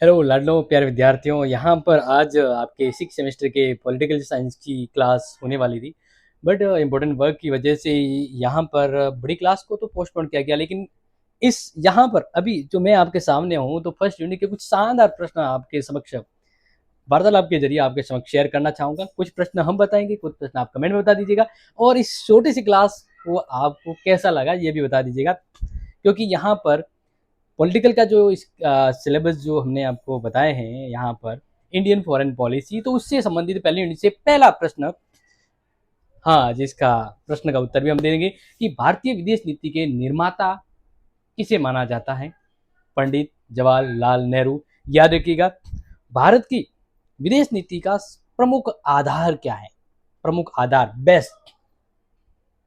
Hello लाडलो प्यारे विद्यार्थियों, यहाँ पर आज आपके सिक्स सेमेस्टर के पॉलिटिकल साइंस की क्लास होने वाली थी। बट इम्पोर्टेंट वर्क की वजह से यहाँ पर बड़ी क्लास को तो पोस्टपोन किया गया। लेकिन इस यहाँ पर अभी जो मैं आपके सामने हूँ, तो फर्स्ट यूनिट के कुछ शानदार प्रश्न आपके समक्ष वार्तालाप के जरिए आपके समक्ष शेयर करना चाहूँगा। कुछ प्रश्न हम बताएंगे, कुछ प्रश्न आप कमेंट में बता दीजिएगा, और इस छोटी सी क्लास को आपको कैसा लगा ये भी बता दीजिएगा। क्योंकि यहाँ पर पॉलिटिकल का जो इस सिलेबस जो हमने आपको बताए हैं यहाँ पर, इंडियन फॉरेन पॉलिसी, तो उससे संबंधित पहले यूनिट से पहला प्रश्न, हाँ, जिसका प्रश्न का उत्तर भी हम देंगे कि भारतीय विदेश नीति के निर्माता किसे माना जाता है? पंडित जवाहरलाल नेहरू। याद रखिएगा, भारत की विदेश नीति का प्रमुख आधार क्या है? प्रमुख आधार, बेस्ट,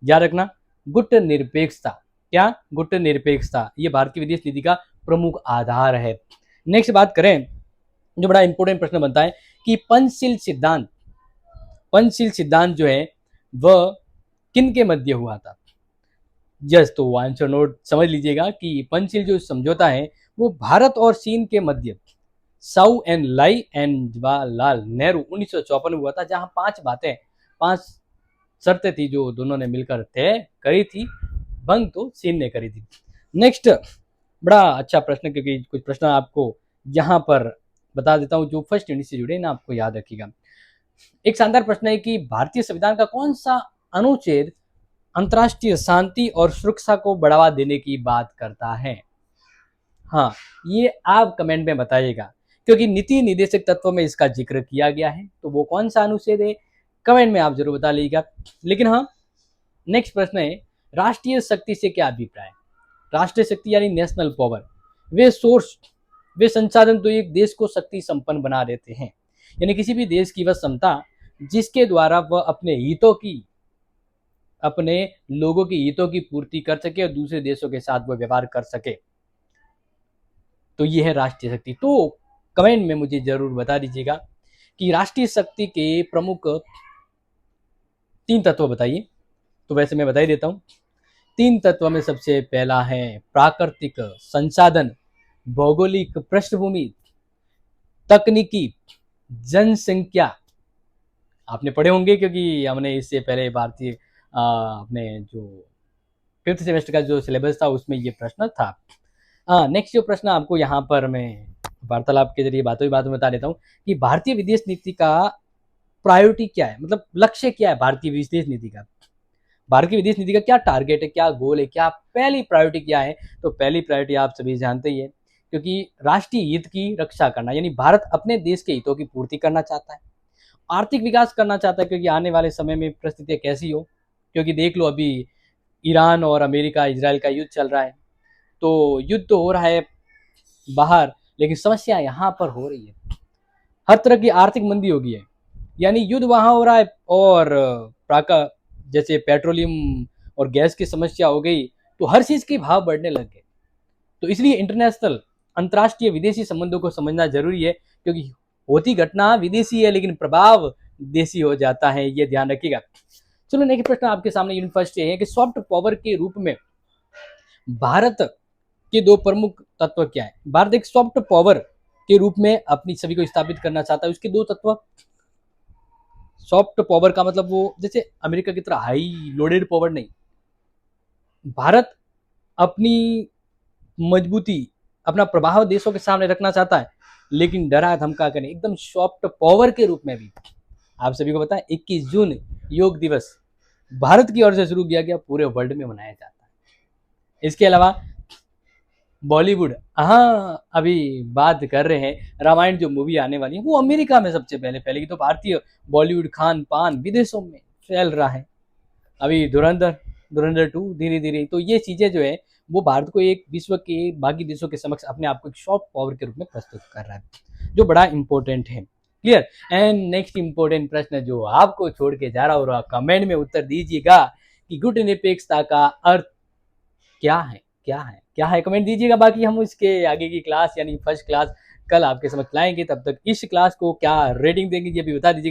याद रखना, गुट निरपेक्षता। क्या? गुट निरपेक्षता, ये भारत की विदेश नीति का प्रमुख आधार है। नेक्स्ट बात करें, जो बड़ा इंपॉर्टेंट प्रश्न बनता है कि पंचशील सिद्धांत, पंचशील सिद्धांत जो है वह किन के मध्य हुआ था? यस, तो आंसर नोट समझ लीजिएगा कि पंचशील जो समझौता है वो भारत और चीन के मध्य, साउ and lie and Jawaharlal Nehru 1954 में हुआ था, जहां 5 बातें, 5 शर्तें थी जो दोनों ने मिलकर तय करी थी। भंग तो चीन ने करी थी। नेक्स्ट बड़ा अच्छा प्रश्न, क्योंकि कुछ प्रश्न आपको यहाँ पर बता देता हूँ जो फर्स्ट यूनिट से जुड़े ना, आपको याद रखिएगा। एक शानदार प्रश्न है कि भारतीय संविधान का कौन सा अनुच्छेद अंतर्राष्ट्रीय शांति और सुरक्षा को बढ़ावा देने की बात करता है? हाँ, ये आप कमेंट में बताइएगा, क्योंकि नीति निर्देशक तत्व में इसका जिक्र किया गया है। तो वो कौन सा अनुच्छेद है, कमेंट में आप जरूर बता लीजिएगा। लेकिन हाँ, नेक्स्ट प्रश्न है, राष्ट्रीय शक्ति से क्या अभिप्राय? राष्ट्रीय शक्ति यानी नेशनल पावर, वे सोर्स, वे संसाधन तो एक देश को शक्ति संपन्न बना देते हैं, यानी किसी भी देश की वह क्षमता जिसके द्वारा वह अपने हितों की, अपने लोगों की हितों की पूर्ति कर सके और दूसरे देशों के साथ वह व्यवहार कर सके, तो ये है राष्ट्रीय शक्ति। तो कमेंट में मुझे जरूर बता दीजिएगा कि राष्ट्रीय शक्ति के प्रमुख 3 तत्व बताइए। तो वैसे मैं बता ही देता हूँ, 3 तत्व में सबसे पहला है प्राकृतिक संसाधन, भौगोलिक पृष्ठभूमि, तकनीकी, जनसंख्या। आपने पढ़े होंगे, क्योंकि हमने इससे पहले भारतीय अपने जो 5th सेमेस्टर का जो सिलेबस था उसमें ये प्रश्न था। नेक्स्ट जो प्रश्न आपको यहाँ पर मैं वार्तालाप के जरिए बातों ही बातों में बता देता हूँ कि भारतीय विदेश नीति का प्रायोरिटी क्या है, मतलब लक्ष्य क्या है भारतीय विदेश नीति का? भारत की विदेश नीति का क्या टारगेट है, क्या गोल है, क्या पहली प्रायोरिटी क्या है? तो पहली प्रायोरिटी आप सभी जानते ही है, क्योंकि राष्ट्रीय हित की रक्षा करना, यानी भारत अपने देश के हितों की पूर्ति करना चाहता है, आर्थिक विकास करना चाहता है, क्योंकि आने वाले समय में परिस्थितियां कैसी हो, क्योंकि देख लो अभी ईरान और अमेरिका इजराइल का युद्ध चल रहा है। तो युद्ध तो हो रहा है बाहर, लेकिन समस्या यहाँ पर हो रही है, हर तरह की आर्थिक मंदी हो गई है, यानी युद्ध वहां हो रहा है, और प्राका जैसे पेट्रोलियम और गैस की समस्या हो गई, तो हर चीज के भाव बढ़ने लग गए। तो इसलिए इंटरनेशनल, अंतर्राष्ट्रीय विदेशी संबंधों को समझना जरूरी है, क्योंकि होती घटना विदेशी है लेकिन प्रभाव देशी हो जाता है, ये ध्यान रखिएगा। चलो नेक्स्ट प्रश्न आपके सामने यूनिट फर्स्ट है कि सॉफ्ट पावर के रूप में भारत के 2 प्रमुख तत्व क्या है? भारत एक सॉफ्ट पावर के रूप में अपनी छवि को स्थापित करना चाहता है, उसके 2 तत्व। सॉफ्ट पावर का मतलब वो जैसे अमेरिका की तरह हाई लोडेड पावर नहीं, भारत अपनी मजबूती, अपना प्रभाव देशों के सामने रखना चाहता है, लेकिन डरा धमका कर नहीं, एकदम सॉफ्ट पावर के रूप में भी। आप सभी को पता है 21 जून योग दिवस भारत की ओर से शुरू किया गया, पूरे वर्ल्ड में मनाया जाता है। इसके अलावा बॉलीवुड, हाँ, अभी बात कर रहे हैं रामायण जो मूवी आने वाली है वो अमेरिका में सबसे पहले फैलेगी, तो भारतीय बॉलीवुड खान पान विदेशों में फैल रहा है। अभी धुरंधर, धुरंधर 2 धीरे धीरे, तो ये चीजें जो है वो भारत को एक विश्व के बाकी देशों के समक्ष अपने आप को एक सॉफ्ट पावर के रूप में प्रस्तुत कर रहा है, जो बड़ा इंपॉर्टेंट है। क्लियर? एंड नेक्स्ट इंपॉर्टेंट प्रश्न जो आपको छोड़ के जा रहा हो, कमेंट में उत्तर दीजिएगा कि गुट निरपेक्षता का अर्थ क्या है, क्या है, क्या है, कमेंट दीजिएगा। बाकी हम इसके आगे की क्लास यानी फर्स्ट क्लास कल आपके समझ लाएंगे, तब तक इस क्लास को क्या रेटिंग देंगे ये भी बता दीजिएगा।